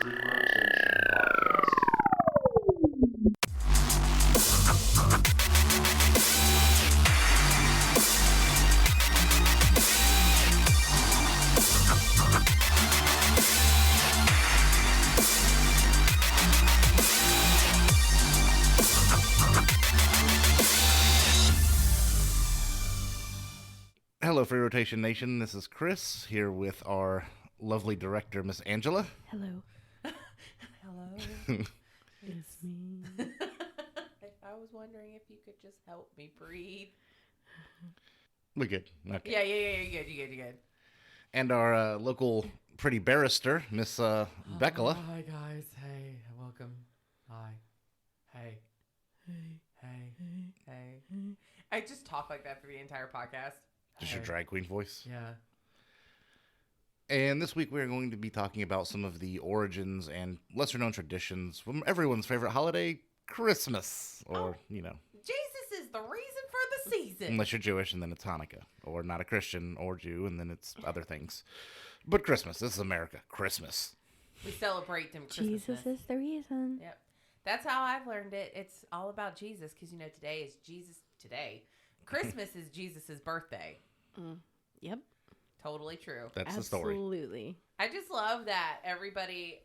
TheFreeRotation podcast. Hello, Free Rotation Nation. This is Chris here with our lovely director, Miss Angela. Hello. Hello. It's me. I was wondering if you could just help me breathe. We good. Okay. Yeah, you're good. And our local pretty barrister, Miss Becula. Hi guys. Hey, welcome. Hi. Hey. Hey. I just talk like that for the entire podcast. Just your drag queen voice. Yeah. And this week we're going to be talking about some of the origins and lesser known traditions from everyone's favorite holiday, Christmas. Or, Jesus is the reason for the season. unless you're Jewish and then it's Hanukkah. Or not a Christian or Jew and then it's other things. But Christmas. This is America. Christmas. We celebrate them Christmas. Jesus is the reason. Yep. That's how I've learned it. It's all about Jesus because, today is today. Christmas is Jesus' birthday. Yep. Totally true. That's the story. Absolutely. I just love that everybody,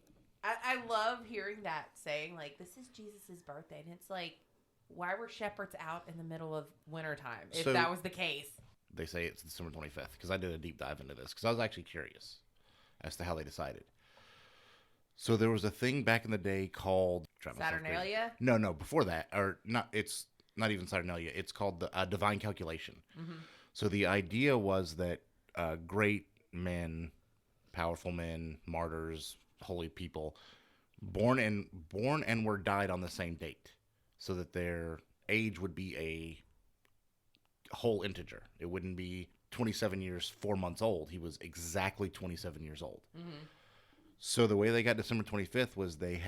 I love hearing that saying, like, this is Jesus' birthday. And it's like, why were shepherds out in the middle of wintertime if So- that was the case? They say it's December 25th because I did a deep dive into this because I was actually curious as to how they decided. So there was a thing back in the day called Saturnalia? No, before that, or not. It's not even Saturnalia. It's called the divine calculation. Mm-hmm. So the idea was that great men, powerful men, martyrs, holy people, born and were died on the same date, so that their age would be a whole integer. It wouldn't be 27 years, 4 months old. He was exactly 27 years old. Mm-hmm. So the way they got December 25th was they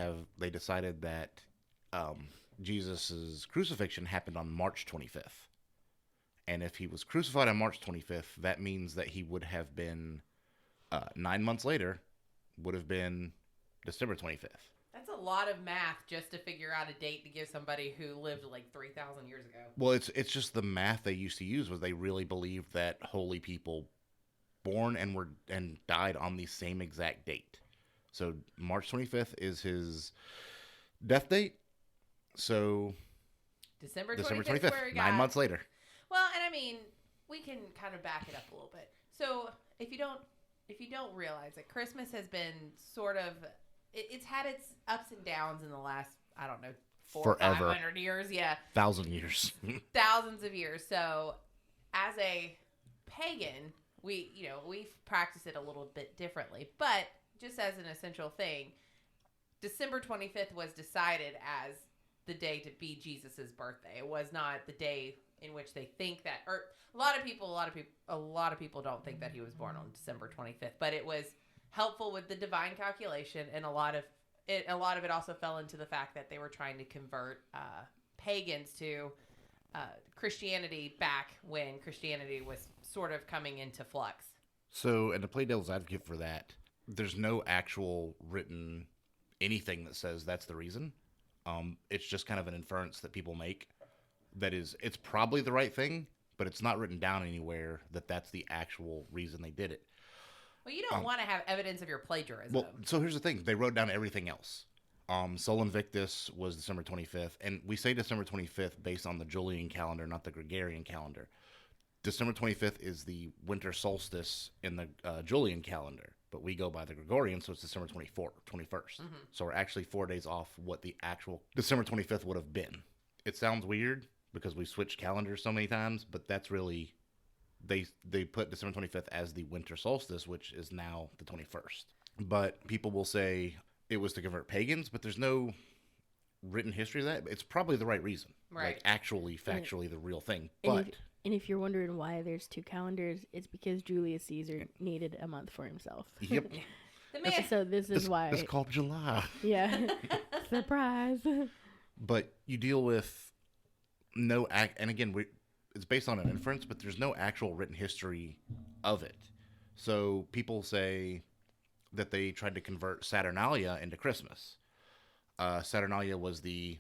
decided that Jesus' crucifixion happened on March 25th. And if he was crucified on March 25th, that means that he would have been 9 months later, would have been December 25th. That's a lot of math just to figure out a date to give somebody who lived like 3,000 years ago. Well, it's just the math they used to use was they really believed that holy people born and died on the same exact date. So March 25th is his death date. So December 25th, December is where 25th, we got... 9 months later. Well, and I mean, we can kind of back it up a little bit. So if you don't realize that Christmas has been sort of, it's had its ups and downs in the last, I don't know, 400 or 500 years. Yeah. 1,000 years. Thousands of years. So as a pagan, we've practiced it a little bit differently, but just as an essential thing, December 25th was decided as the day to be Jesus's birthday. It was not the day in which they think that, or a lot of people don't think that he was born on December 25th, but it was helpful with the divine calculation, and a lot of it also fell into the fact that they were trying to convert pagans to Christianity back when Christianity was sort of coming into flux. So, and to play devil's advocate for that, there's no actual written anything that says that's the reason. It's just kind of an inference that people make. That is, it's probably the right thing, but it's not written down anywhere that that's the actual reason they did it. Well, you don't want to have evidence of your plagiarism. Well, so here's the thing. They wrote down everything else. Sol Invictus was December 25th, and we say December 25th based on the Julian calendar, not the Gregorian calendar. December 25th is the winter solstice in the Julian calendar, but we go by the Gregorian, so it's December 21st. Mm-hmm. So we're actually 4 days off what the actual December 25th would have been. It sounds weird because we switched calendars so many times, but that's really, they put December 25th as the winter solstice, which is now the 21st. But people will say it was to convert pagans, but there's no written history of that. It's probably the right reason. Right. Like actually, factually the real thing. But And if you're wondering why there's two calendars, it's because Julius Caesar needed a month for himself. Yep. The man, So this is why. It's called July. Yeah. Surprise. But you deal with and again, it's based on an inference, but there's no actual written history of it. So people say, that they tried to convert Saturnalia into Christmas. Saturnalia was the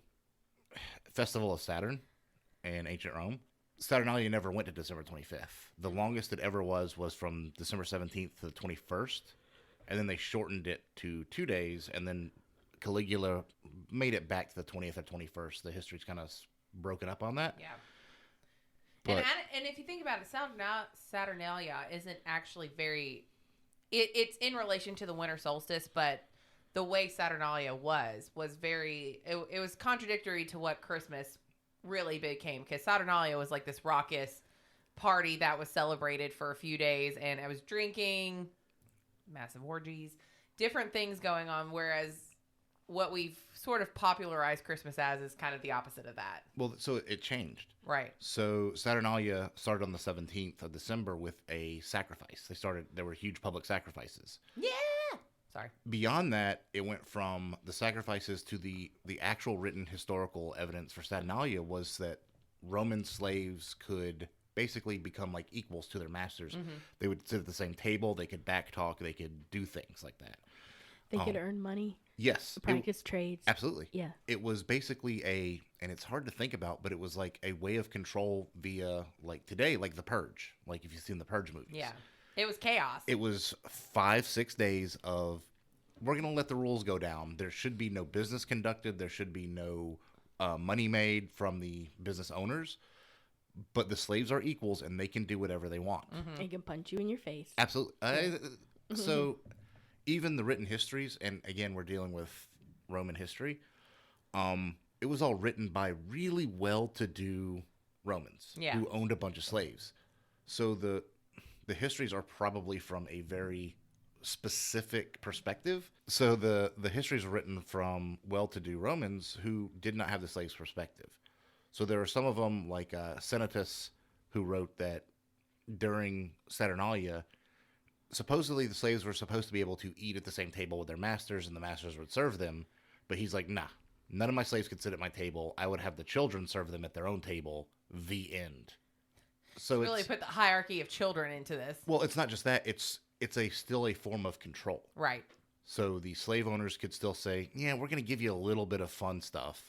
festival of Saturn in ancient Rome. Saturnalia never went to December 25th. The longest it ever was from December 17th to the 21st, and then they shortened it to 2 days, and then Caligula made it back to the 20th or 21st. The history's kind of broken up on that. Yeah. But And if you think about it, Saturnalia isn't actually very. It's in relation to the winter solstice, but the way Saturnalia was very. It was contradictory to what Christmas really became, because Saturnalia was like this raucous party that was celebrated for a few days, and I was drinking, massive orgies, different things going on, whereas what we've sort of popularized Christmas as is kind of the opposite of that. well, so it changed. Right. So Saturnalia started on the 17th of December with a sacrifice. There were huge public sacrifices. Yeah. Sorry. Beyond that, it went from the sacrifices to the actual written historical evidence for Saturnalia was that Roman slaves could basically become like equals to their masters. Mm-hmm. They would sit at the same table, they could backtalk, they could do things like that. They could earn money, Yes. practice trades. Absolutely. Yeah. It was basically and it's hard to think about, but it was like a way of control via, like today, like The Purge. Like if you've seen the Purge movies. Yeah. It was chaos. It was 5-6 days of, we're going to let the rules go down. There should be no business conducted. There should be no money made from the business owners. But the slaves are equals and they can do whatever they want. Mm-hmm. They can punch you in your face. Absolutely. So even the written histories, and again, we're dealing with Roman history, it was all written by really well-to-do Romans who owned a bunch of slaves. So the histories are probably from a very specific perspective. So the histories are written from well-to-do Romans who did not have the slaves' perspective. So there are some of them, like Senatus, who wrote that during Saturnalia, supposedly the slaves were supposed to be able to eat at the same table with their masters, and the masters would serve them. But he's like, nah, none of my slaves could sit at my table. I would have the children serve them at their own table. The end. So really put the hierarchy of children into this. Well, it's not just that. It's still a form of control. Right. So the slave owners could still say, yeah, we're going to give you a little bit of fun stuff,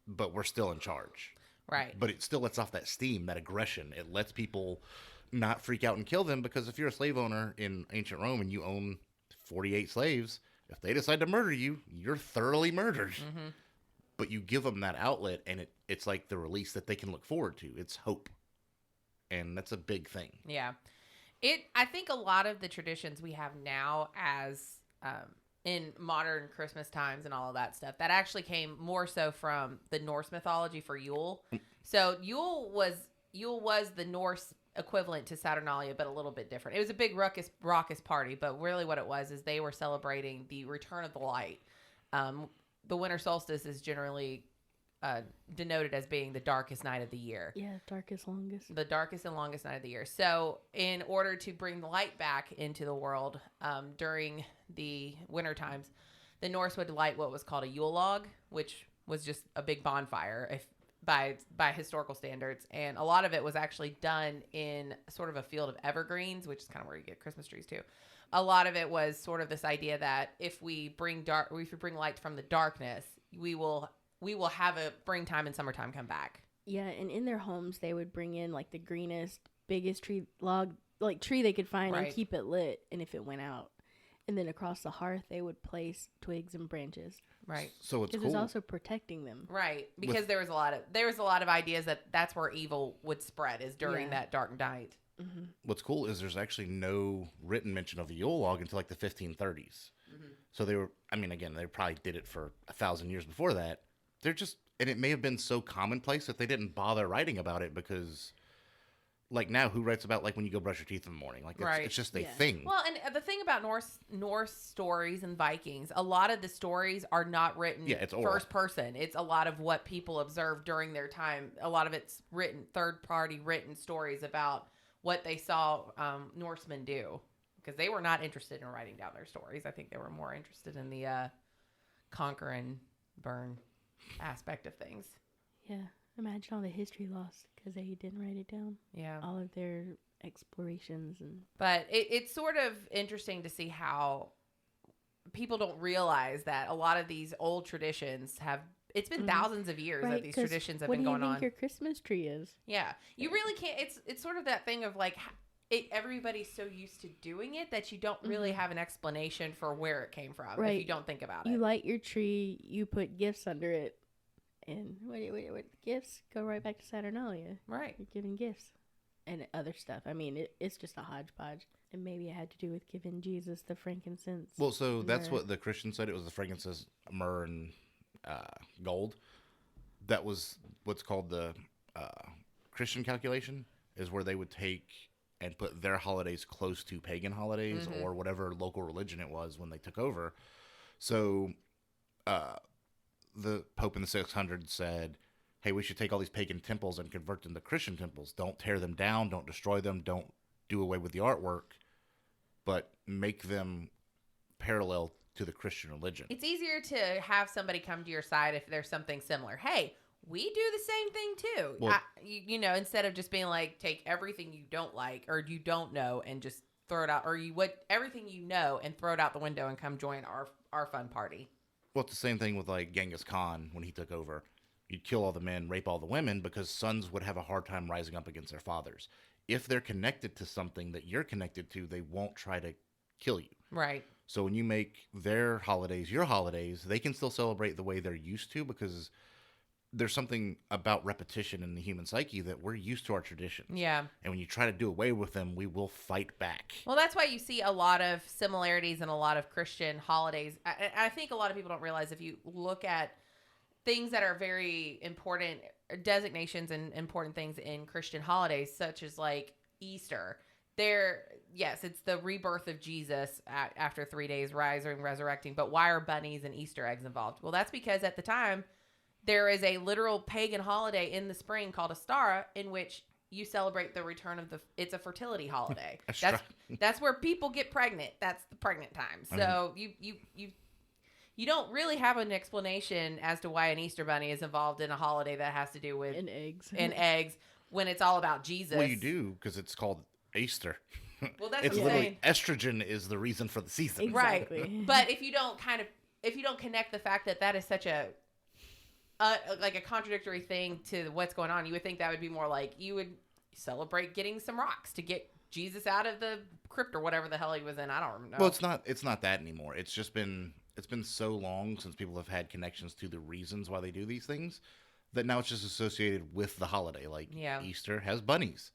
but we're still in charge. Right. But it still lets off that steam, that aggression. It lets people not freak out and kill them, because if you're a slave owner in ancient Rome and you own 48 slaves, if they decide to murder you, you're thoroughly murdered. Mm-hmm. But you give them that outlet, and it's like the release that they can look forward to. It's hope. And that's a big thing. Yeah. I think a lot of the traditions we have now as in modern Christmas times and all of that stuff, that actually came more so from the Norse mythology for Yule. So Yule was the Norse equivalent to Saturnalia, but a little bit different. It was a big raucous party, but really what it was is they were celebrating the return of the light. The winter solstice is generally denoted as being the darkest night of the year. Yeah, darkest, longest. The darkest and longest night of the year. So in order to bring the light back into the world during the winter times, the Norse would light what was called a Yule log, which was just a big bonfire by historical standards. And a lot of it was actually done in sort of a field of evergreens, which is kind of where you get Christmas trees too. A lot of it was sort of this idea that if we bring light from the darkness, we will have a springtime and summertime come back. Yeah, and in their homes, they would bring in like the greenest, biggest tree they could find, Right. and keep it lit. And if it went out, and then across the hearth, they would place twigs and branches. Right. So it's Because cool. it's also protecting them. Right. Because there was a lot of ideas that that's where evil would spread, is during that dark night. Mm-hmm. What's cool is there's actually no written mention of the Yule log until like the 1530s. Mm-hmm. So they probably did it for 1,000 years before that. And it may have been so commonplace that they didn't bother writing about it, because like now, who writes about like when you go brush your teeth in the morning? Like it's just a thing. Well, and the thing about Norse stories and Vikings, a lot of the stories are not written it's oral. first person. It's a lot of what people observed during their time. A lot of it's written, third party written stories about what they saw Norsemen do, because they were not interested in writing down their stories. I think they were more interested in the conquer and burn aspect of things. Yeah, imagine all the history lost because they didn't write it down. Yeah. All of their explorations and But it's sort of interesting to see how people don't realize that a lot of these old traditions have. It's been thousands of years that these 'cause traditions have what been do you going think on. your Christmas tree is? Yeah, you really can't. It's sort of that thing of like everybody's so used to doing it that you don't really have an explanation for where it came from if you don't think about You it. light your tree, you put gifts under it, and what gifts go right back to Saturnalia. Right. You're giving gifts and other stuff. I mean, it's just a hodgepodge. And maybe it had to do with giving Jesus the frankincense. Well, so that's myrrh. what the Christians said. It was the frankincense, myrrh, and gold. That was what's called the Christian calculation, is where they would take and put their holidays close to pagan holidays or whatever local religion it was when they took over. So the Pope in the 600s said, hey, we should take all these pagan temples and convert them to Christian temples. Don't tear them down. Don't destroy them. Don't do away with the artwork, but make them parallel to the Christian religion. It's easier to have somebody come to your side if there's something similar. Hey, we do the same thing too. Well, you know, instead of just being like, take everything you don't like or you don't know and just throw it out, or everything you know and throw it out the window and come join our fun party. Well, it's the same thing with like Genghis Khan when he took over. You'd kill all the men, rape all the women, because sons would have a hard time rising up against their fathers. If they're connected to something that you're connected to, they won't try to kill you. Right. So when you make their holidays your holidays, they can still celebrate the way they're used to, because there's something about repetition in the human psyche that we're used to our traditions. Yeah. And when you try to do away with them, we will fight back. Well, that's why you see a lot of similarities in a lot of Christian holidays. I think a lot of people don't realize if you look at things that are very important, designations and important things in Christian holidays, such as like Easter. Yes, it's the rebirth of Jesus after 3 days, rising, resurrecting. But why are bunnies and Easter eggs involved? Well, that's because at the time, there is a literal pagan holiday in the spring called Astara, in which you celebrate the return of it's a fertility holiday. That's where people get pregnant. That's the pregnant time. So you don't really have an explanation as to why an Easter bunny is involved in a holiday that has to do with eggs when it's all about Jesus. Well, you do, because it's called Easter. Well, that's it's what I'm literally saying. Estrogen is the reason for the season. Exactly. Right. But if you don't connect the fact that is such a like a contradictory thing to what's going on, you would think that would be more like you would celebrate getting some rocks to get Jesus out of the crypt or whatever the hell he was in. I don't know. Well, it's not that anymore. It's been so long since people have had connections to the reasons why they do these things that now it's just associated with the holiday. Like Easter has bunnies,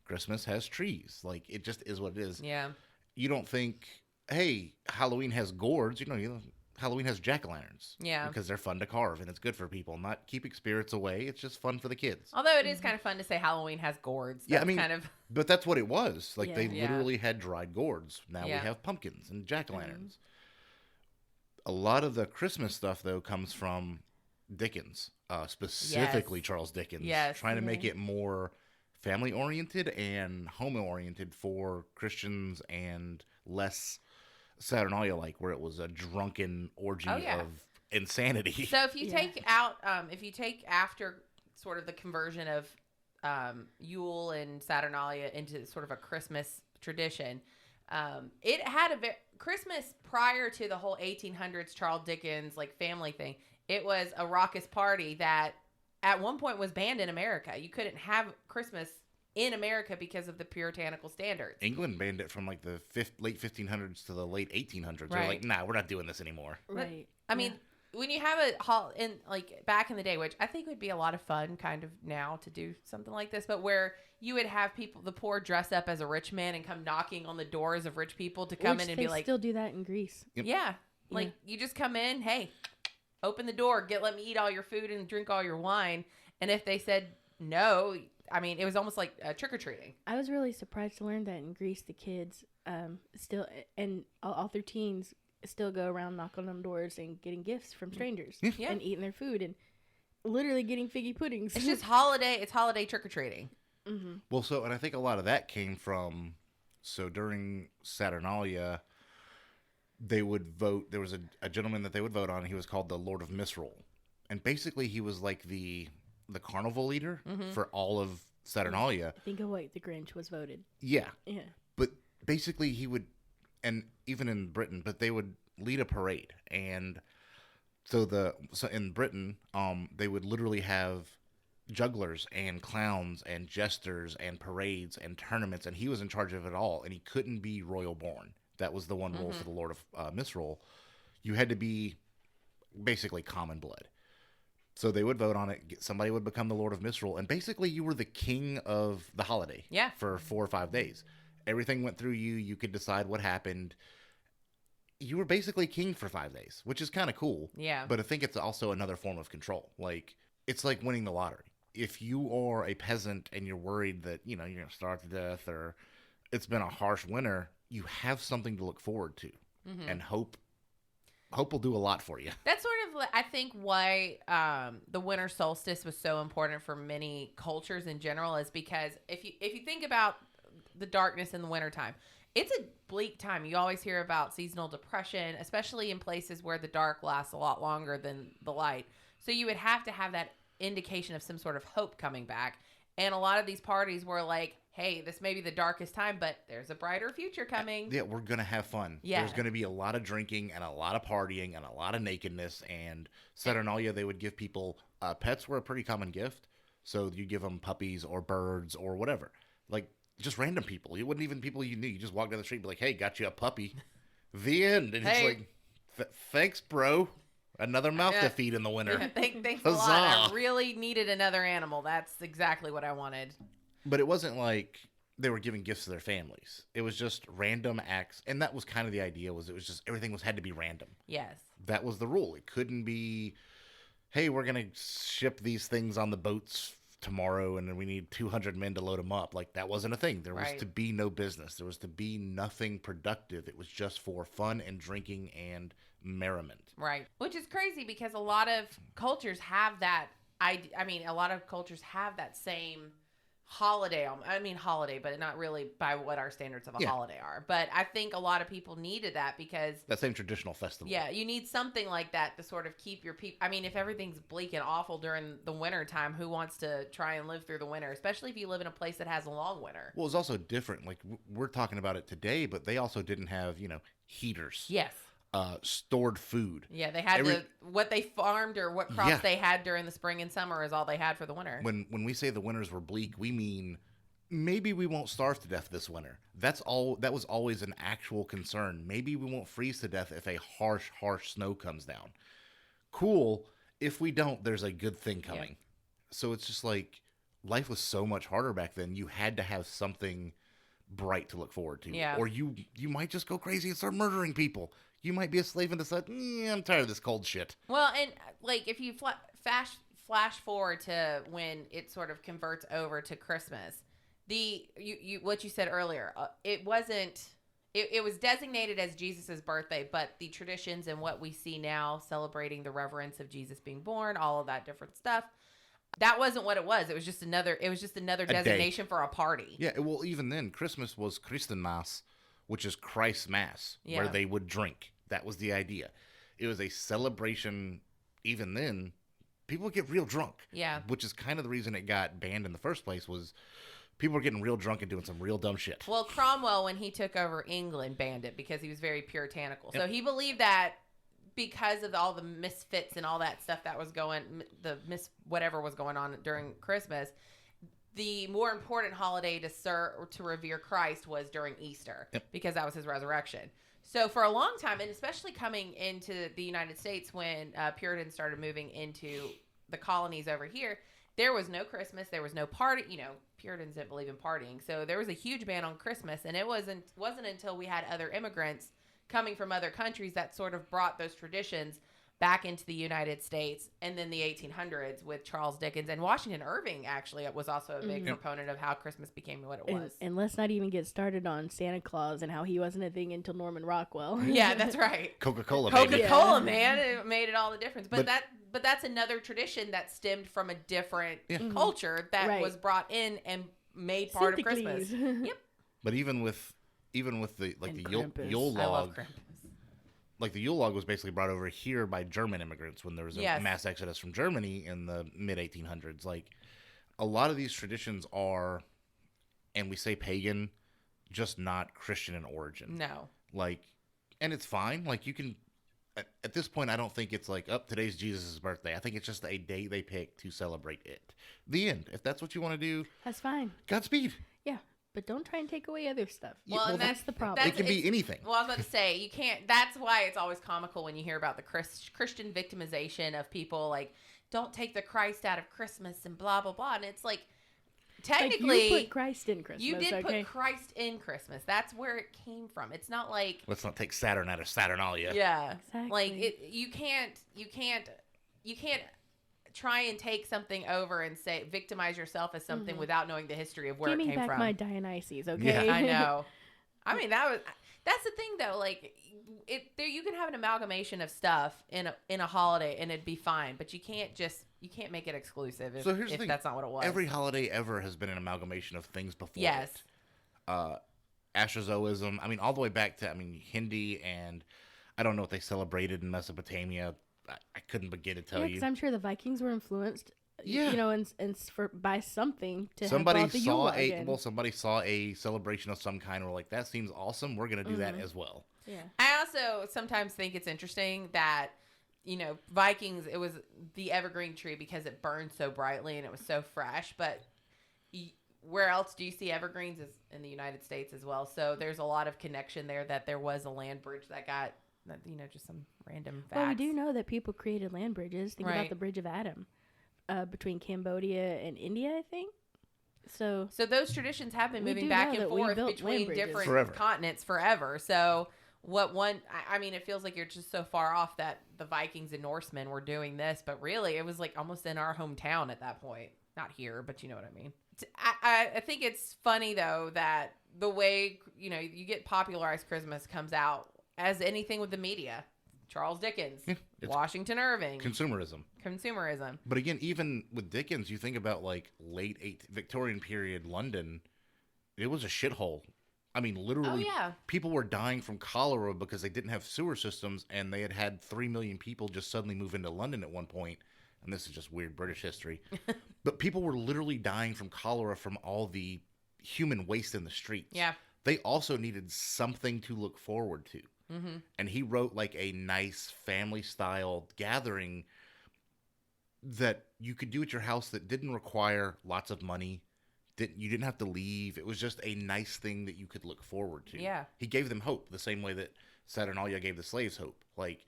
Christmas has trees. Like it just is what it is. Yeah. You don't think, hey, Halloween has gourds. Halloween has jack-o'-lanterns. Yeah. Because they're fun to carve and it's good for people. Not keeping spirits away. It's just fun for the kids. Although it is kind of fun to say Halloween has gourds. That's But that's what it was. Like they Yeah. literally had dried gourds. Now we have pumpkins and jack-o'-lanterns. A lot of the Christmas stuff, though, comes from Dickens, specifically Charles Dickens, trying to make it more family-oriented and home-oriented for Christians and less Saturnalia-like, where it was a drunken orgy of insanity. So if you take out, if you take after sort of the conversion of Yule and Saturnalia into sort of a Christmas tradition, it had Christmas prior to the whole 1800s Charles Dickens like family thing. It was a raucous party that at one point was banned in America. You couldn't have Christmas in America because of the puritanical standards. England banned it from like the late 1500s to the late 1800s. Right. They're like, nah, we're not doing this anymore. Right. I mean, when you have in like back in the day, which I think would be a lot of fun kind of now to do something like this, but where you would have the poor dress up as a rich man and come knocking on the doors of rich people to come in and be like, still do that in Greece. Yep. yeah, like you just come in, hey, open the door, let me eat all your food and drink all your wine. And if they said no, I mean, it was almost like trick-or-treating. I was really surprised to learn that in Greece, the kids still, and all their teens still go around knocking on doors and getting gifts from strangers and eating their food and literally getting figgy puddings. It's just holiday trick-or-treating. Mm-hmm. Well, and I think a lot of that came from, during Saturnalia, they would vote. There was a gentleman that they would vote on. He was called the Lord of Misrule. And basically he was like the carnival leader for all of Saturnalia. Think of what the Grinch was voted. Yeah. Yeah. But basically he would, and even in Britain, but they would lead a parade. And so in Britain, they would literally have jugglers and clowns and jesters and parades and tournaments, and he was in charge of it all. And he couldn't be royal born. That was the one rule for the Lord of Misrule. You had to be basically common blood. So they would vote on it. Somebody would become the Lord of Misrule, and basically you were the king of the holiday. Yeah. For 4 or 5 days, everything went through you. You could decide what happened. You were basically king for 5 days, which is kind of cool. Yeah. But I think it's also another form of control. Like, it's like winning the lottery. If you are a peasant and you're worried that, you're going to starve to death or it's been a harsh winter, you have something to look forward to. And hope will do a lot for you. That's sort of, I think, why the winter solstice was so important for many cultures in general, is because if you think about the darkness in the wintertime, it's a bleak time. You always hear about seasonal depression, especially in places where the dark lasts a lot longer than the light. So you would have to have that indication of some sort of hope coming back. And a lot of these parties were like, hey, this may be the darkest time, but there's a brighter future coming. Yeah, we're going to have fun. Yeah. There's going to be a lot of drinking and a lot of partying and a lot of nakedness. And Saturnalia, they would give people, pets were a pretty common gift. So you give them puppies or birds or whatever. Like, just random people. It wasn't even people you knew. You just walk down the street and be like, hey, got you a puppy. The end. And Hey. it's like, thanks, bro. Another mouth to feed in the winter. Yeah, thanks a lot. I really needed another animal. That's exactly what I wanted. But it wasn't like they were giving gifts to their families. It was just random acts. And that was kind of the idea, was it was just everything had to be random. Yes. That was the rule. It couldn't be, hey, we're going to ship these things on the boats tomorrow and we need 200 men to load them up. Like, that wasn't a thing. There was to be no business. There was to be nothing productive. It was just for fun and drinking and merriment. Right. Which is crazy because a lot of cultures have that. A lot of cultures have that same holiday. Holiday, but not really by what our standards of a holiday are. But I think a lot of people needed that because that same traditional festival. Yeah, you need something like that to sort of keep your people. If everything's bleak and awful during the winter time, who wants to try and live through the winter, especially if you live in a place that has a long winter? Well, it's also different. Like, we're talking about it today, but they also didn't have, heaters. Yes. Stored food. Yeah, they had what they farmed or what crops they had during the spring and summer is all they had for the winter. When we say the winters were bleak, we mean maybe we won't starve to death this winter. That's all. That was always an actual concern. Maybe we won't freeze to death if a harsh snow comes down. Cool. If we don't, there's a good thing coming. Yep. So it's just like life was so much harder back then. You had to have something bright to look forward to. Yeah. Or you might just go crazy and start murdering people. You might be a slave and decide, I'm tired of this cold shit. Well, and like if you flash forward to when it sort of converts over to Christmas, what you said earlier, it wasn't. It was designated as Jesus's birthday, but the traditions and what we see now, celebrating the reverence of Jesus being born, all of that different stuff, that wasn't what it was. It was just another. It was just another designation for a party. Yeah. Well, even then, Christmas was Christenmass, which is Christ's Mass, where they would drink. That was the idea. It was a celebration. Even then, people would get real drunk. Yeah. Which is kind of the reason it got banned in the first place, was people were getting real drunk and doing some real dumb shit. Well, Cromwell, when he took over England, banned it because he was very puritanical. So he believed that because of all the misfits and all that stuff that was whatever was going on during Christmas, the more important holiday to revere Christ was during Easter, because that was his resurrection. So for a long time, and especially coming into the United States when Puritans started moving into the colonies over here, there was no Christmas. There was no party. Puritans didn't believe in partying. So there was a huge ban on Christmas. And it wasn't until we had other immigrants coming from other countries that sort of brought those traditions back into the United States. And then the 1800s with Charles Dickens, and Washington Irving actually was also a big proponent of how Christmas became what it was. And let's not even get started on Santa Claus and how he wasn't a thing until Norman Rockwell. Yeah, that's right. Coca-Cola, man, it made it all the difference. But that's another tradition that stemmed from a different culture that was brought in and made part of Christmas. Yep. But even with the Yule log, I love Krampus. Like the Yule log was basically brought over here by German immigrants when there was a mass exodus from Germany in the mid 1800s. Like, a lot of these traditions are, and we say pagan, just not Christian in origin. No. Like, and it's fine. Like you can, at this point, I don't think it's like, today's Jesus' birthday. I think it's just a day they pick to celebrate it. The end. If that's what you want to do, That's fine. Godspeed. Yeah, but don't try and take away other stuff. Well, and that's the problem. It can be anything. Well, I was about to say, you can't. That's why it's always comical when you hear about the Christian victimization of people like, don't take the Christ out of Christmas and blah, blah, blah. And it's like, technically, like you put Christ in Christmas. you did okay? put Christ in Christmas. That's where it came from. It's not like, Let's not take Saturn out of Saturnalia. yeah, Exactly. like you can't try and take something over and say victimize yourself as something without knowing the history of where Give it me came back from. my Dionysus, okay? I know. I mean, that's the thing though. Like, you can have an amalgamation of stuff in a holiday and it'd be fine, but you can't make it exclusive if, So here's the if thing. that's not what it was. Every holiday ever has been an amalgamation of things before. Yes. It. Astrozoism. I mean, all the way back to Hindi, and I don't know what they celebrated in Mesopotamia. I couldn't begin to tell Yeah, you. because I'm sure the Vikings were influenced, Yeah. you know, and by something to Somebody have brought the Yule again. somebody saw a celebration of some kind. And were like, that seems awesome. We're gonna do that as well. Yeah. I also sometimes think it's interesting that, Vikings, it was the evergreen tree because it burned so brightly and it was so fresh. But where else do you see evergreens is in the United States as well. So there's a lot of connection there that there was a land bridge that got, just some random facts. Well, we do know that people created land bridges. Think Right. about the Bridge of Adam between Cambodia and India, I think. So those traditions have been We moving do back know and that we forth built between land bridges. different Forever. continents forever. So I mean, it feels like you're just so far off that the Vikings and Norsemen were doing this, but really it was like almost in our hometown at that point. Not here, but you know what I mean. I think it's funny though that the way, you get popularized Christmas comes out as anything with the media. Charles Dickens, Yeah, it's Washington Irving, Consumerism. consumerism. But again, even with Dickens, you think about like late Victorian period London, it was a shithole. I mean, literally, Oh, yeah. people were dying from cholera because they didn't have sewer systems, and they had 3 million people just suddenly move into London at one point. And this is just weird British history. But people were literally dying from cholera from all the human waste in the streets. Yeah. They also needed something to look forward to. Mm-hmm. And he wrote like a nice family style gathering that you could do at your house that didn't require lots of money. You didn't have to leave. It was just a nice thing that you could look forward to. Yeah. He gave them hope the same way that Saturnalia gave the slaves hope. Like,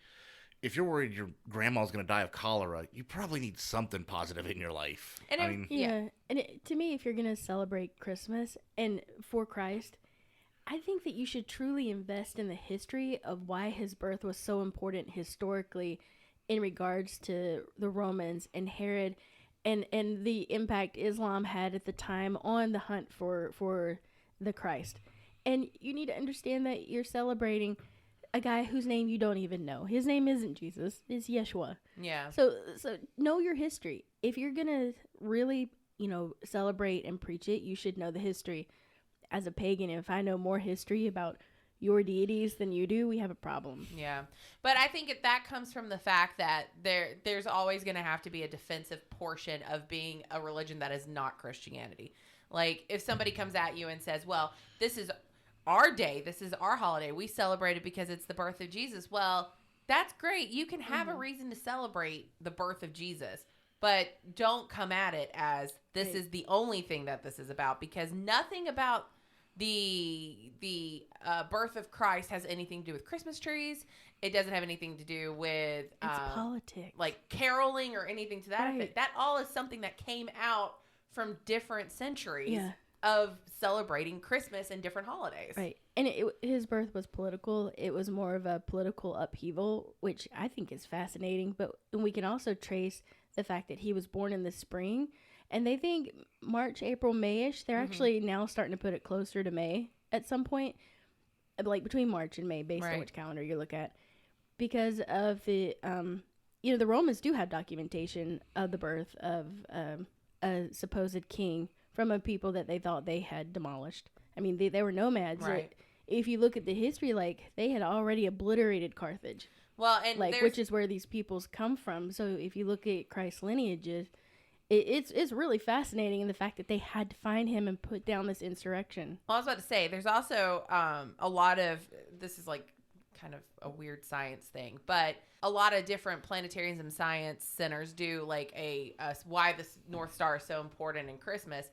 if you're worried your grandma's going to die of cholera, you probably need something positive in your life. And I mean, yeah, and to me, if you're gonna celebrate Christmas and for Christ, I think that you should truly invest in the history of why his birth was so important historically, in regards to the Romans and Herod, and the impact Islam had at the time on the hunt for the Christ. And you need to understand that you're celebrating a guy whose name you don't even know. His name isn't Jesus. It's Yeshua. Yeah. So know your history. If you're going to really, celebrate and preach it, you should know the history. As a pagan, if I know more history about your deities than you do, we have a problem. Yeah. But I think that comes from the fact that there's always going to have to be a defensive portion of being a religion that is not Christianity. Like, if somebody comes at you and says, well, this is our day, this is our holiday, we celebrate it because it's the birth of Jesus. Well, that's great. You can have a reason to celebrate the birth of Jesus, but don't come at it as this is the only thing that this is about, because nothing about the birth of Christ has anything to do with Christmas trees. It doesn't have anything to do with It's politics. like caroling or anything to that effect. That all is something that came out from different centuries of celebrating Christmas and different holidays. Right. And his birth was political. It was more of a political upheaval, which I think is fascinating. But we can also trace the fact that he was born in the spring. And they think March, April, May-ish. They're actually now starting to put it closer to May at some point. Like between March and May, based on which calendar you look at. Because of the, the Romans do have documentation of the birth of a supposed king from a people that they thought they had demolished. I mean, they were nomads. Right. If you look at the history, like, they had already obliterated Carthage. Well, and like, which is where these peoples come from. So if you look at Christ's lineages, it's really fascinating in the fact that they had to find him and put down this insurrection. Well, I was about to say, there's also a lot of, this is like kind of a weird science thing, but a lot of different planetariums and science centers do like why the North Star is so important in Christmas.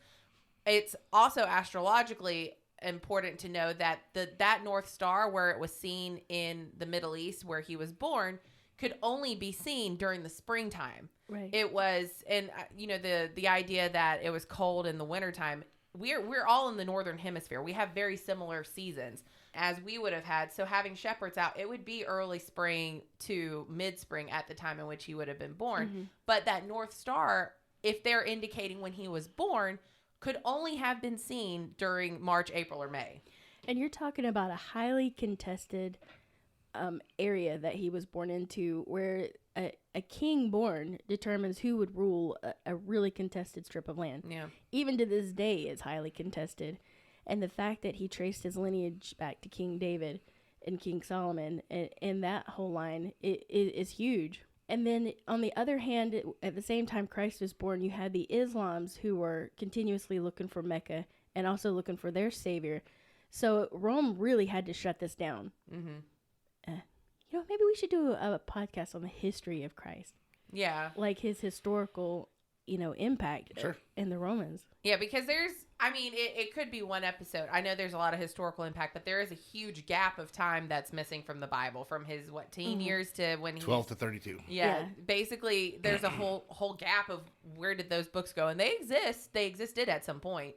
It's also astrologically important to know that that North Star, where it was seen in the Middle East where he was born, could only be seen during the springtime. Right. It was, and the idea that it was cold in the wintertime. We're all in the northern hemisphere. We have very similar seasons as we would have had. So having shepherds out, it would be early spring to mid-spring at the time in which he would have been born. Mm-hmm. But that North Star, if they're indicating when he was born, could only have been seen during March, April, or May. And you're talking about a highly contested area that he was born into, where a king born determines who would rule a really contested strip of land. Yeah. Even to this day, it's highly contested. And the fact that he traced his lineage back to King David and King Solomon and that whole line is huge. And then on the other hand, at the same time Christ was born, you had the Islams who were continuously looking for Mecca and also looking for their savior. So Rome really had to shut this down. Mm-hmm. Maybe we should do a podcast on the history of Christ. Yeah. Like his historical, impact in the Romans. Yeah, because it could be one episode. I know there's a lot of historical impact, but there is a huge gap of time that's missing from the Bible, from his, teen years to when he's 12 to 32. Yeah. Basically, there's a whole gap of where did those books go? And they exist. They existed at some point.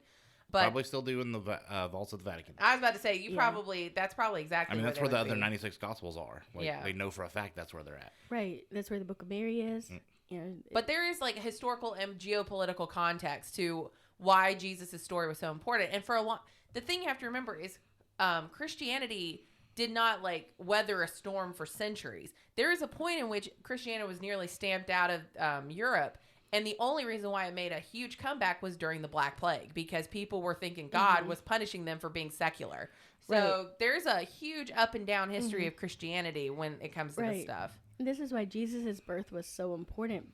But Probably still do in the vaults of the Vatican. I was about to say, that's probably exactly that's where the they other would be. 96 Gospels are. They know for a fact that's where they're at. Right. That's where the Book of Mary is. But there is like historical and geopolitical context to why Jesus' story was so important. And the thing you have to remember is Christianity did not weather a storm for centuries. There is a point in which Christianity was nearly stamped out of Europe. And the only reason why it made a huge comeback was during the Black Plague, because people were thinking God was punishing them for being secular. So there's a huge up and down history of Christianity when it comes to this stuff. This is why Jesus' birth was so important,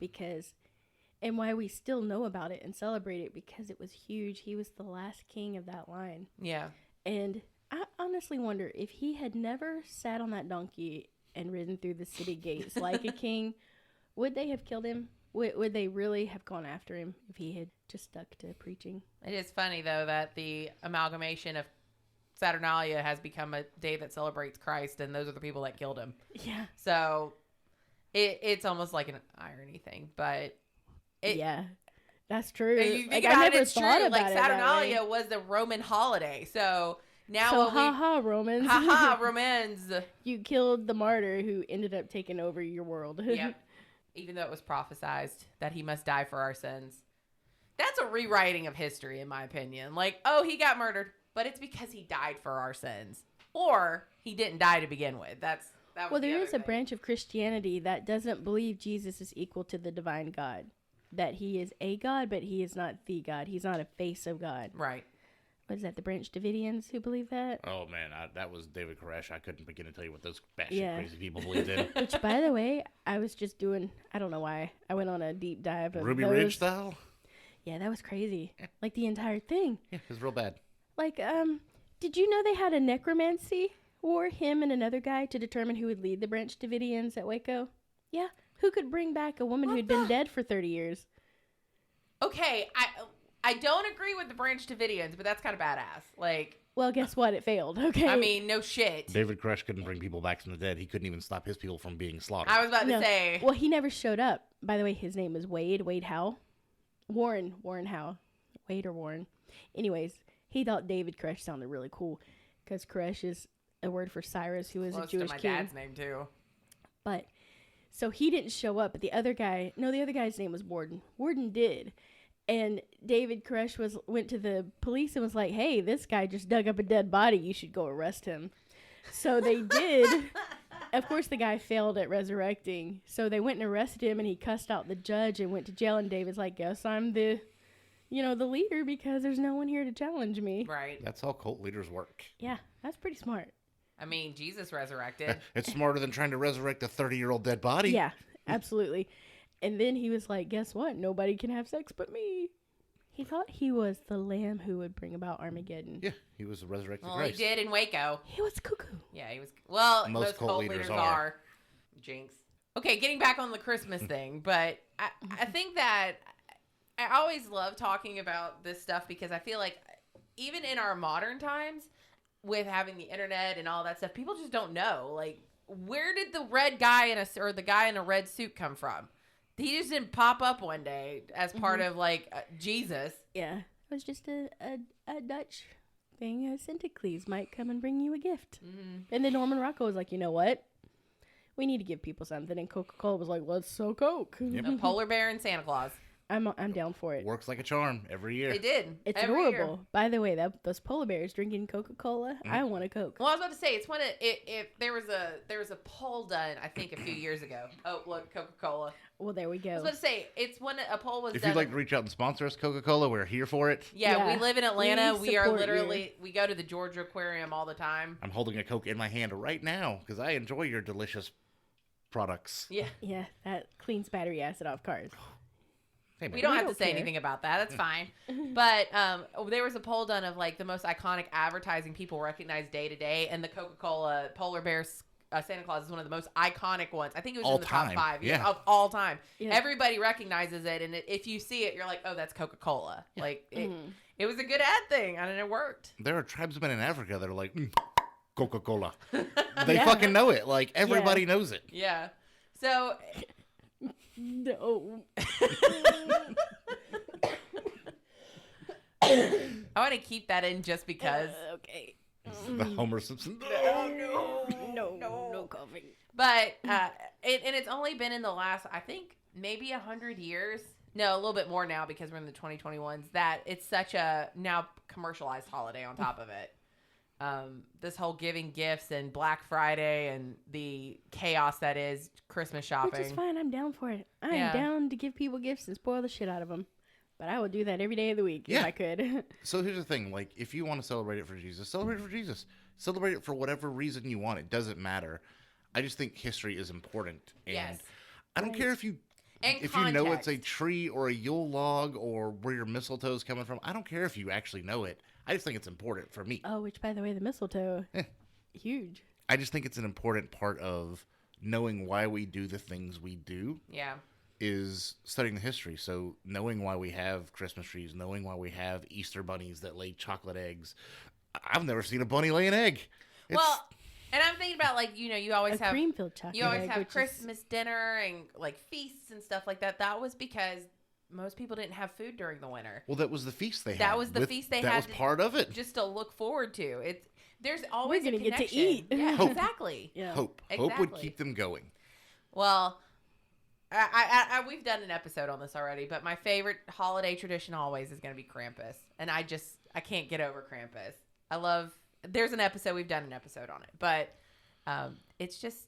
and why we still know about it and celebrate it, because it was huge. He was the last king of that line. Yeah. And I honestly wonder if he had never sat on that donkey and ridden through the city gates like a king, would they have killed him? Would they really have gone after him if he had just stuck to preaching? It is funny, though, that the amalgamation of Saturnalia has become a day that celebrates Christ, and those are the people that killed him. Yeah. So it's almost like an irony thing, but yeah, that's true. You think about it, it's true. Saturnalia was the Roman holiday, so now Romans, Romans, you killed the martyr who ended up taking over your world. Yep. Even though it was prophesized that he must die for our sins. That's a rewriting of history, in my opinion. He got murdered, but it's because he died for our sins. Or he didn't die to begin with. Well, there is a branch of Christianity that doesn't believe Jesus is equal to the divine God. That he is a God, but he is not the God. He's not a face of God. Right. What is that, the Branch Davidians who believe that? Oh, man, that was David Koresh. I couldn't begin to tell you what those batshit crazy people believed in. Which, by the way, I was just doing, I don't know why, I went on a deep dive of Ruby those. Ridge style? Yeah, that was crazy. The entire thing. Yeah, it was real bad. Did you know they had a necromancy war, him and another guy, to determine who would lead the Branch Davidians at Waco? Yeah. Who could bring back a woman who'd been dead for 30 years? Okay, I don't agree with the Branch Davidians, but that's kind of badass. Well, guess what? It failed. Okay. I mean, no shit. David Koresh couldn't bring people back from the dead. He couldn't even stop his people from being slaughtered. I was about to say. Well, he never showed up. By the way, his name is Wade Howe. Warren Howe. Wade or Warren. Anyways, he thought David Koresh sounded really cool because Koresh is a word for Cyrus, who is a Jewish to my king. dad's name, too. But, so he didn't show up, but the other guy's name was Warden. Warden did. And David Koresh went to the police and was like, hey, this guy just dug up a dead body. You should go arrest him. So they did. Of course, the guy failed at resurrecting. So they went and arrested him, and he cussed out the judge and went to jail. And David's like, guess I'm the leader because there's no one here to challenge me. Right. That's how cult leaders work. Yeah, that's pretty smart. I mean, Jesus resurrected. It's smarter than trying to resurrect a 30-year-old dead body. Yeah, absolutely. And then he was like, guess what? Nobody can have sex but me. He thought he was the lamb who would bring about Armageddon. Yeah, he was the resurrected Well, Christ. he did in Waco. He was cuckoo. Yeah. Yeah, he was. Well, Most most cult cult leaders leaders are. are. Jinx. Okay, getting back on the Christmas thing, but I think that I always love talking about this stuff because I feel like even in our modern times, with having the internet and all that stuff, people just don't know. Like, where did the red guy or the guy in a red suit come from? He just didn't pop up one day as part of like Jesus. Yeah, it was just a Dutch thing. Santa Claus might come and bring you a gift. And then Norman Rockwell was like, you know what? We need to give people something. And Coca-Cola was like, let's sell Coke. A polar bear and Santa Claus. I'm down for it. Works like a charm every year. It did. It's every adorable. year. By the way, those polar bears drinking Coca-Cola, I want a Coke. Well, I was about to say it's when if there was a poll done, I think a few years ago. Oh, look, Coca-Cola. Well, there we go. I was about to say it's when a poll was If done. you'd like to reach out and sponsor us, Coca-Cola, we're here for it. Yeah, we live in Atlanta. We are support literally we go to the Georgia Aquarium all the time. I'm holding a Coke in my hand right now because I enjoy your delicious products. Yeah. Yeah, that cleans battery acid off cars. Hey, man. We don't have to don't say care. anything about that. That's fine. But there was a poll done of like the most iconic advertising people recognize day to day, and the Coca-Cola Polar Bear Santa Claus is one of the most iconic ones. I think it was All in the top time. 5 Yeah. of all time. Yeah. Everybody recognizes it, and if you see it, you're like, oh, that's Coca-Cola. Like it was a good ad thing, and it worked. There are tribesmen in Africa that are like, Coca-Cola. They fucking know it. Like, everybody knows it. Yeah. So No. I want to keep that in just because. Okay. The Homer Simpson. No coughing. But and it's only been in the last, I think, maybe 100 years. No, a little bit more now because we're in the 2021s. That it's such a now commercialized holiday on top of it. This whole giving gifts and Black Friday and the chaos that is Christmas shopping. Which is fine. I'm down for it. I'm Yeah. down to give people gifts and spoil the shit out of them. But I would do that every day of the week if Yeah. I could. So here's the thing. Like, if you want to celebrate it for Jesus, celebrate it for Jesus. Celebrate it for whatever reason you want. It doesn't matter. I just think history is important. And Yes. I don't care if you... And If you know it's a context. tree or a Yule log or where your mistletoe is coming from, I don't care if you actually know it. I just think it's important for me. Oh, which, by the way, the mistletoe, huge. I just think it's an important part of knowing why we do the things we do Yeah. is studying the history. So knowing why we have Christmas trees, knowing why we have Easter bunnies that lay chocolate eggs. I've never seen a bunny lay an egg. Well, and I'm thinking about like, you always A have cream-filled chocolate you always egg, have which is- Christmas dinner and like feasts and stuff like that. That was because most people didn't have food during the winter. Well, that was the feast they had. That was the feast they that had was to- part of it. Just to look forward to. There's always gonna a get to connection. eat. Yeah, Hope. exactly. Yeah. Hope. Hope would Exactly. keep them going. Well, we've done an episode on this already, but my favorite holiday tradition always is going to be Krampus, and I can't get over Krampus. There's an episode, we've done an episode on it, but it's just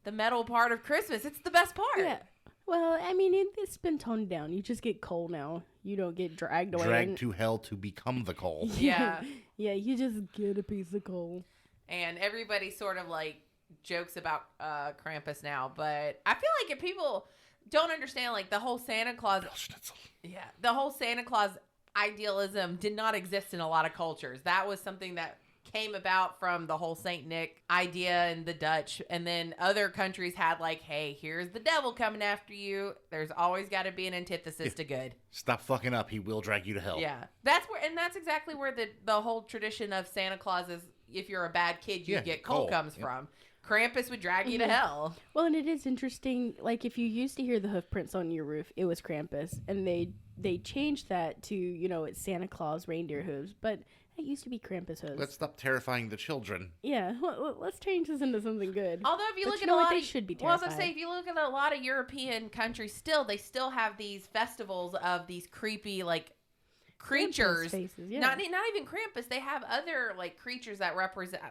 the metal part of Christmas. It's the best part. Yeah. Well, I mean, it's been toned down. You just get coal now. You don't get dragged away. Dragged to hell to become the coal. Yeah. Yeah, you just get a piece of coal. And everybody sort of like jokes about Krampus now, but I feel like if people don't understand like the whole Santa Claus, the whole Santa Claus idealism did not exist in a lot of cultures. That was something that came about from the whole Saint Nick idea in the Dutch, and then other countries had like, hey, here's the devil coming after you. There's always got to be an antithesis to good. Stop fucking up. He will drag you to hell. Yeah, that's exactly where the whole tradition of Santa Claus is. If you're a bad kid, you get coal comes from. Krampus would drag you to hell. Well, and it is interesting. Like, if you used to hear the hoof prints on your roof, it was Krampus, and they changed that to it's Santa Claus reindeer hooves, but it used to be Krampus hooves. Let's stop terrifying the children. Yeah, let's change this into something good. Although if you But look you at know a what? lot They of, should be well, I was gonna terrified. say if you look at a lot of European countries, they still have these festivals of these creepy like creatures. Krampus faces, yeah. Not even Krampus. They have other like creatures that represent.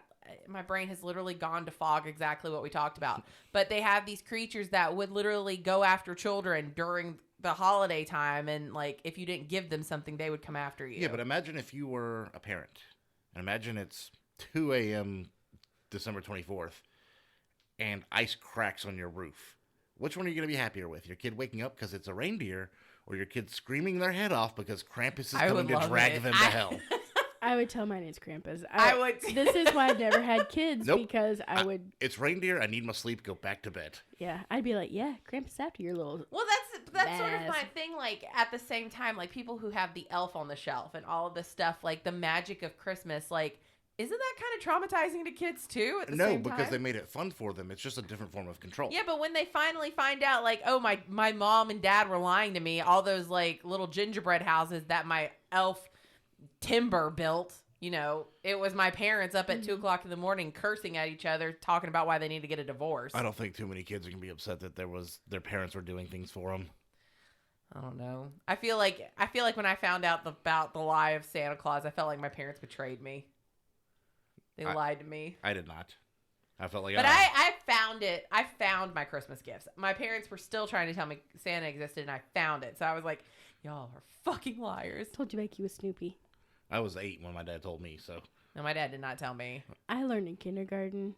My brain has literally gone to fog exactly what we talked about. But they have these creatures that would literally go after children during the holiday time, and like if you didn't give them something, they would come after you. Yeah, but imagine if you were a parent. And imagine it's 2 a.m. December 24th, and ice cracks on your roof. Which one are you going to be happier with? Your kid waking up because it's a reindeer, or your kid screaming their head off because Krampus is I coming would to love drag it. them to hell? I would tell mine it's Krampus. I would. This is why I've never had kids Nope. because I would. It's reindeer. I need my sleep. Go back to bed. Yeah, I'd be like, yeah, Krampus after your little. Well, that's sort of Yes. my thing. Like at the same time, like people who have the elf on the shelf and all of this stuff, like the magic of Christmas, like isn't that kind of traumatizing to kids too? At the No, same because time? they made it fun for them. It's just a different form of control. Yeah, but when they finally find out, like, oh, my mom and dad were lying to me, all those like little gingerbread houses that my elf timber built. You know, it was my parents up at 2 o'clock in the morning cursing at each other, talking about why they need to get a divorce. I don't think too many kids are gonna be upset that their parents were doing things for them. I don't know. I feel like when I found out about the lie of Santa Claus, I felt like my parents betrayed me. They lied to me. I did not. I felt like, But I found it. I found my Christmas gifts. My parents were still trying to tell me Santa existed, and I found it. So I was like, y'all are fucking liars. Told you Becky was Snoopy. I was 8 when my dad told me. So No, my dad did not tell me. I learned in kindergarten.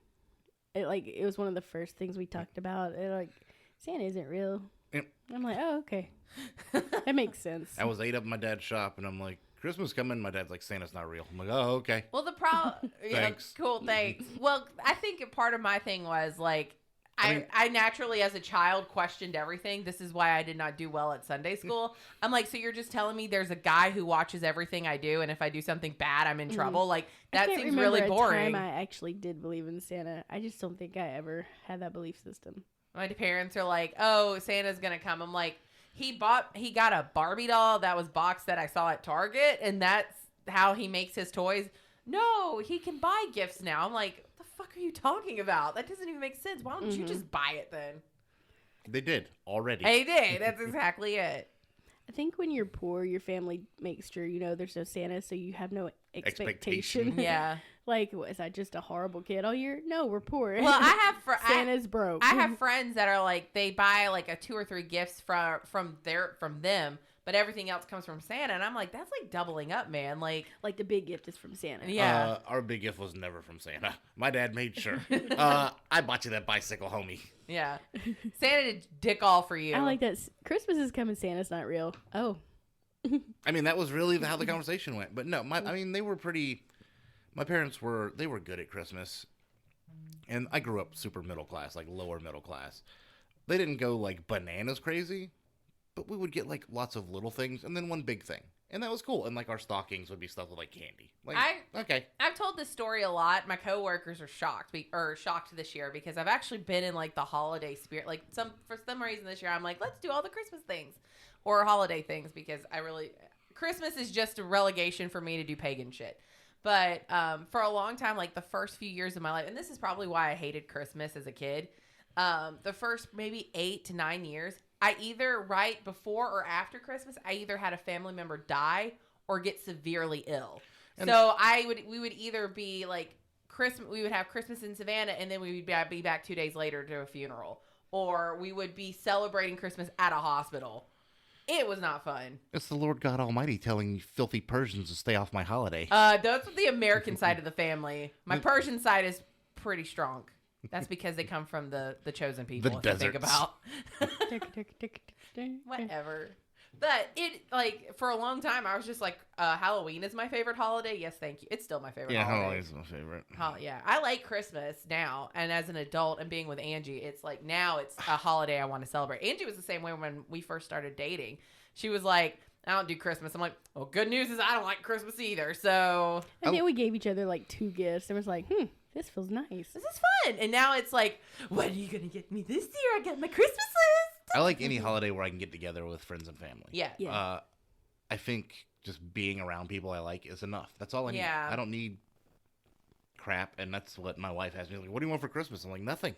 It was one of the first things we talked about. Santa isn't real. Yep. I'm like, oh, okay. That makes sense. I was 8 up in my dad's shop, and I'm like, Christmas coming. My dad's like, Santa's not real. I'm like, oh, okay. Well, the problem. Thanks. Cool, thanks. Well, I think part of my thing was like, I naturally, as a child, questioned everything. This is why I did not do well at Sunday school. I'm like, so you're just telling me there's a guy who watches everything I do, and if I do something bad, I'm in trouble? Like, that seems really boring. I actually did believe in Santa. I just don't think I ever had that belief system. My parents are like, oh, Santa's going to come. I'm like, he got a Barbie doll that was boxed that I saw at Target, and that's how he makes his toys. No, he can buy gifts now. I'm like, what the fuck are you talking about? That doesn't even make sense. Why don't you just buy it then? They did already. They did. That's exactly it. I think when you're poor, your family makes sure there's no Santa, so you have no expectation. Yeah. Like, is I just a horrible kid all year? No, we're poor. Well, I have Santa's broke. I have friends that are like, they buy like a 2 or 3 gifts from them, but everything else comes from Santa, and I'm like, that's like doubling up, man. Like the big gift is from Santa. Yeah. Our big gift was never from Santa. My dad made sure. I bought you that bicycle, homie. Yeah. Santa did dick all for you. I like that. Christmas is coming. Santa's not real. Oh. I mean, that was really how the conversation went. But no, they were pretty. My parents were good at Christmas, and I grew up super middle class, like lower middle class. They didn't go like bananas crazy, but we would get like lots of little things and then one big thing, and that was cool. And like our stockings would be stuff with like candy. Like, okay. I've told this story a lot. My coworkers are shocked this year because I've actually been in like the holiday spirit. Like for some reason this year, I'm like, let's do all the Christmas things or holiday things because Christmas is just a relegation for me to do pagan shit. But for a long time, like the first few years of my life, and this is probably why I hated Christmas as a kid, the first maybe 8 to 9 years, I either right before or after Christmas, I either had a family member die or get severely ill. And so we would either be like we would have Christmas in Savannah and then we would be back 2 days later to a funeral, or we would be celebrating Christmas at a hospital. It was not fun. It's the Lord God Almighty telling you filthy Persians to stay off my holiday. That's the American side of the family. My Persian side is pretty strong. That's because they come from the chosen people. The if you think deserts. about whatever. But it like for a long time I was just like Halloween is my favorite holiday. Yes, thank you. It's still my favorite. Yeah, holiday. Halloween's my favorite. Yeah, I like Christmas now, and as an adult and being with Angie, it's like now it's a holiday I want to celebrate. Angie was the same way when we first started dating. She was like, I don't do Christmas. I'm like, well, good news is I don't like Christmas either. So and then we gave each other like 2 gifts. It was like, this feels nice. This is fun. And now it's like, what are you gonna get me this year? I got my Christmas list. I like any holiday where I can get together with friends and family. Yeah. I think just being around people I like is enough. That's all I need. Yeah. I don't need crap, and that's what my wife has me like, what do you want for Christmas? I'm like, nothing.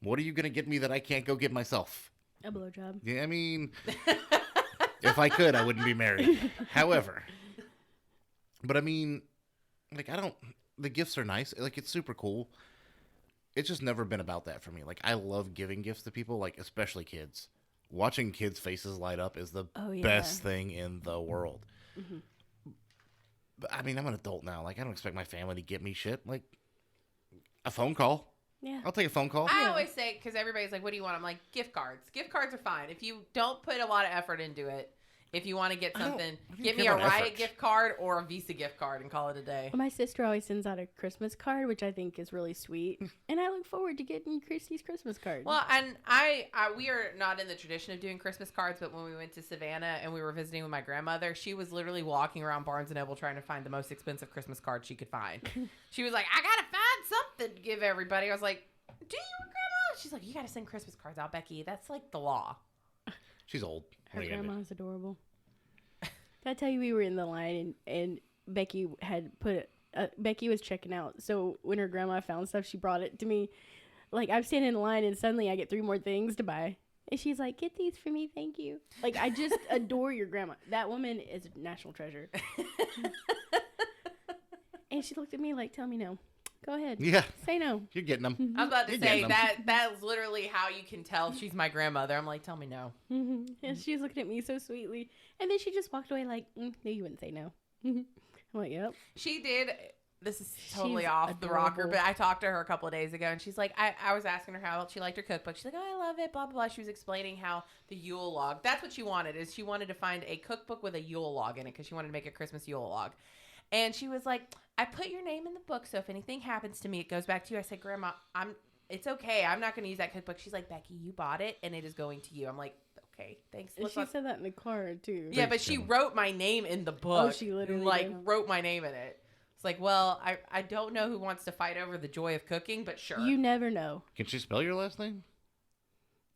What are you gonna get me that I can't go get myself? A blowjob. Yeah, I mean, if I could, I wouldn't be married. However, but I mean, like, the gifts are nice. Like, it's super cool. It's just never been about that for me. Like, I love giving gifts to people, like, especially kids. Watching kids' faces light up is the best thing in the world. Mm-hmm. But, I mean, I'm an adult now. Like, I don't expect my family to get me shit. Like, a phone call. Yeah. I'll take a phone call. I always say, because everybody's like, what do you want? I'm like, gift cards. Gift cards are fine. If you don't put a lot of effort into it, If you want to get something, I don't get me care a about Riot effort. gift card or a Visa gift card and call it a day. My sister always sends out a Christmas card, which I think is really sweet, and I look forward to getting Christy's Christmas card. Well, and we are not in the tradition of doing Christmas cards, but when we went to Savannah and we were visiting with my grandmother, she was literally walking around Barnes & Noble trying to find the most expensive Christmas card she could find. She was like, I gotta find something to give everybody. I was like, do you, Grandma? She's like, you gotta send Christmas cards out, Becky. That's like the law. She's old. Her What are you gonna do? grandma's adorable. Did I tell you we were in the line and Becky had Becky was checking out. So when her grandma found stuff, she brought it to me. Like, I'm standing in line and suddenly I get 3 more things to buy. And she's like, get these for me, thank you. Like, I just adore your grandma. That woman is a national treasure. And she looked at me like, tell me no. Go ahead. Yeah, Say no. you're getting them. I was about to You're say getting them. that's literally how you can tell she's my grandmother. I'm like, tell me no. And she's looking at me so sweetly. And then she just walked away like, no, you wouldn't say no. I'm like, yep. She did. This is totally She's off the rocker, adorable. but I talked to her a couple of days ago, and she's like, I was asking her how she liked her cookbook. She's like, oh, I love it, blah, blah, blah. She was explaining how the Yule log, that's what she wanted, is she wanted to find a cookbook with a Yule log in it because she wanted to make a Christmas Yule log. And she was like, I put your name in the book, so if anything happens to me, it goes back to you. I said, Grandma, it's okay. I'm not going to use that cookbook. She's like, Becky, you bought it, and it is going to you. I'm like, okay, thanks. And she said that in the car, too. Yeah, but she wrote my name in the book. Oh, she literally like did. wrote my name in it. It's like, well, I don't know who wants to fight over the joy of cooking, but sure. You never know. Can she spell your last name?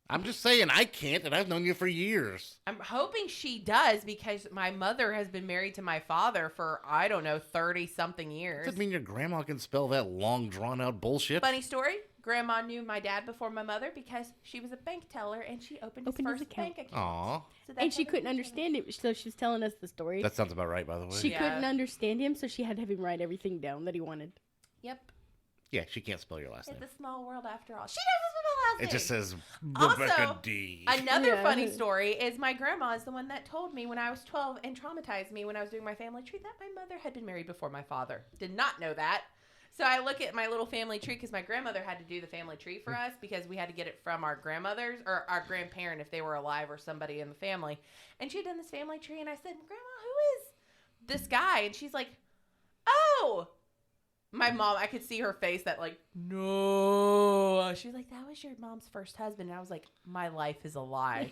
I'm just saying I can't, and I've known you for years. I'm hoping she does because my mother has been married to my father for, I don't know, 30-something years. Does that mean your grandma can spell that long, drawn-out bullshit? Funny story, Grandma knew my dad before my mother because she was a bank teller and she opened his Opened his first account. bank account. Aw, So that's And she how couldn't they knew each other. understand it, so she was telling us the story. that sounds about right, by the way. She Yeah. couldn't understand him, so she had to have him write everything down that he wanted. Yep. Yeah, she can't spell your last name. It's a small world after all. She doesn't spell my last name. It just says Also, Rebecca D. Another Yeah. funny story is my grandma is the one that told me when I was 12 and traumatized me when I was doing my family tree that my mother had been married before my father. Did not know that. So I look at my little family tree because my grandmother had to do the family tree for us because we had to get it from our grandmothers or our grandparent if they were alive or somebody in the family. And she had done this family tree and I said, Grandma, who is this guy? And she's like, oh, my mom, I could see her face that like, no. She was like, that was your mom's first husband. And I was like, my life is a lie.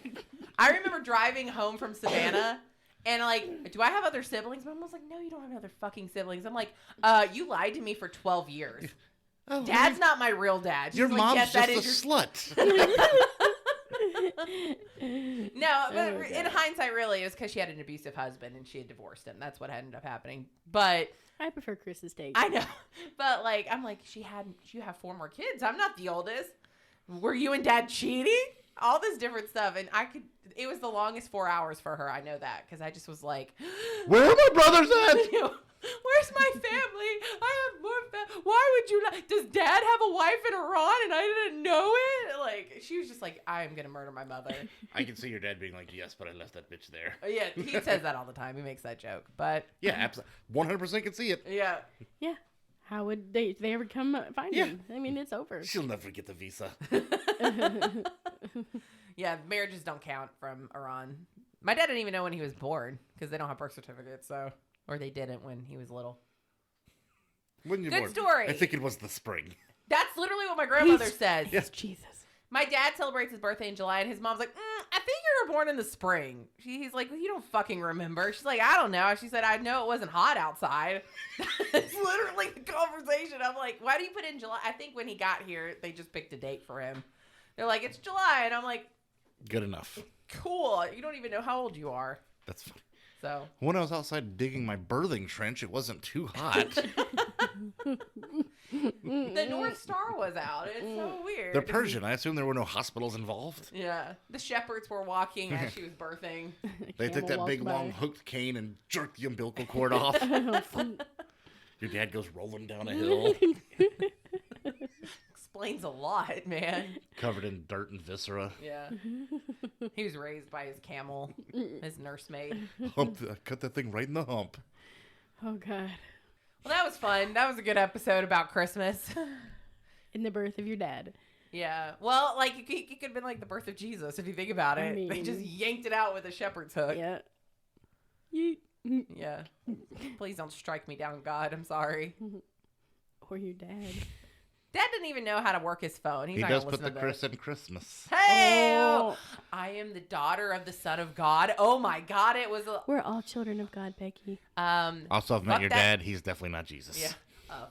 I remember driving home from Savannah and like, do I have other siblings? Mom was like, no, you don't have other fucking siblings. I'm like, you lied to me for 12 years. Oh, Dad's not my real dad. She's your like, mom's yes, just that a is slut. No, but Oh, in God. hindsight, really, it was because she had an abusive husband and she had divorced him. That's what ended up happening. But I prefer Chris's take. I know. But like, I'm like, you have 4 more kids. I'm not the oldest. Were you and Dad cheating? All this different stuff. And it was the longest 4 hours for her. I know that because I just was like, Where are my brothers at? where's my family? I have more why would you not? Does Dad have a wife in Iran and I didn't know it? Like, she was just like, I am going to murder my mother. I can see your dad being like, yes, but I left that bitch there. Yeah, he says that all the time. He makes that joke. But Yeah, absolutely. 100% can see it. yeah. Yeah. How would they ever come find Yeah. him? I mean, it's over. She'll never get the visa. Yeah, marriages don't count from Iran. My dad didn't even know when he was born because they don't have birth certificates, so or they didn't when he was little. When you Good born? story. I think it was the spring. That's literally what my grandmother He's- says. Yes. Jesus. My dad celebrates his birthday in July, and his mom's like, I think you were born in the spring. He's like, well, you don't fucking remember. She's like, I don't know. She said, I know it wasn't hot outside. It's literally the conversation. I'm like, why do you put it in July? I think when he got here, they just picked a date for him. They're like, it's July. And I'm like, Good enough. cool. You don't even know how old you are. That's fine. So, When I was outside digging my birthing trench, it wasn't too hot. the North Star was out. It's so weird. They're Persian. I assume there were no hospitals involved. Yeah. The shepherds were walking as she was birthing. They took that big, long, hooked cane and jerked the umbilical cord off. Your dad goes rolling down a hill, Explains a lot, man. covered in dirt and viscera. Yeah. He was raised by his camel, his nursemaid. Cut that thing right in the hump. Oh, God. Well, that was fun. That was a good episode about Christmas. In the birth of your dad. Yeah. Well, like, it could have been like the birth of Jesus, if you think about I it. They mean- just yanked it out with a shepherd's hook. Yeah. Yeah. Please don't strike me down, God. I'm sorry. Or your dad. Dad didn't even know how to work his phone. He's He not does gonna put the listen to Chris this. in Christmas. Hey! Oh. I am the daughter of the Son of God. Oh my God! It was. We're all children of God, Becky. Also, I've met Fuck your that- dad. He's definitely not Jesus. Yeah.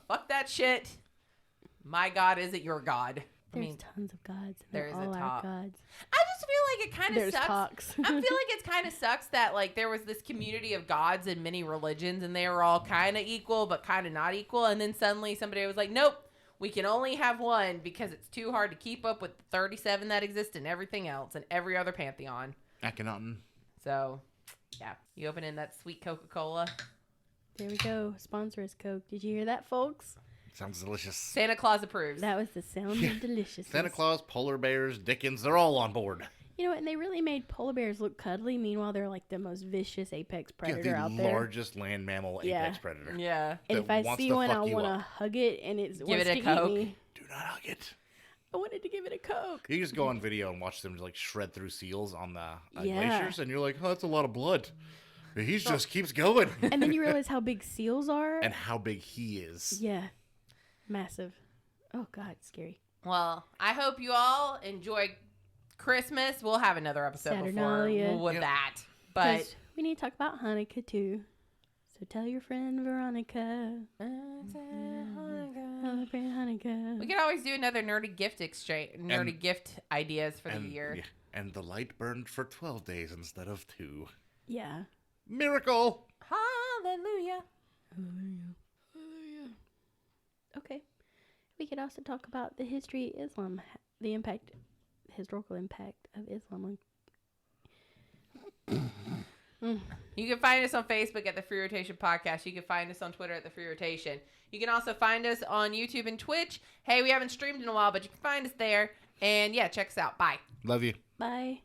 Fuck that shit. My God isn't your God. There's tons of gods. And there they're is a all our top. gods. I just feel like it kind of There's sucks. talks. I feel like it's kind of sucks that like there was this community of gods in many religions and they were all kind of equal but kind of not equal, and then suddenly somebody was like, nope, we can only have one because it's too hard to keep up with the 37 that exist and everything else and every other pantheon. Akhenaten. So yeah, you opening that sweet Coca-Cola. There we go. Sponsor us, Coke. Did you hear that, folks? Sounds delicious. Santa Claus approves. That was the sound of deliciousness. Santa Claus, polar bears, Dickens, they're all on board. You know what? And they really made polar bears look cuddly. Meanwhile, they're like the most vicious apex predator the out there. largest land mammal Yeah. apex predator. Yeah. And that if I wants see to one, fuck I you want to up. hug it, and it Give wants it a to Coke. eat me. Do not hug it. I wanted to give it a Coke. You just go on video and watch them like shred through seals on the Yeah. glaciers, and you're like, oh, that's a lot of blood. But he just keeps going. And then you realize how big seals are. And how big he is. Yeah. Massive. Oh, God. Scary. Well, I hope you all enjoy Christmas. We'll have another episode Saturnalia. before with Yep. that. But 'Cause we need to talk about Hanukkah, too. So tell your friend Veronica. Celebrate Hanukkah. we could always do another nerdy gift exchange, gift ideas for the year. Yeah, and the light burned for 12 days instead of 2. Yeah. Miracle! Hallelujah. Okay. We could also talk about the history of Islam, the historical impact of Islam on. You can find us on Facebook at the Free Rotation Podcast. You can find us on Twitter at the Free Rotation. You can also find us on YouTube and Twitch. Hey, we haven't streamed in a while, but you can find us there. And yeah, check us out. Bye. Love you. Bye.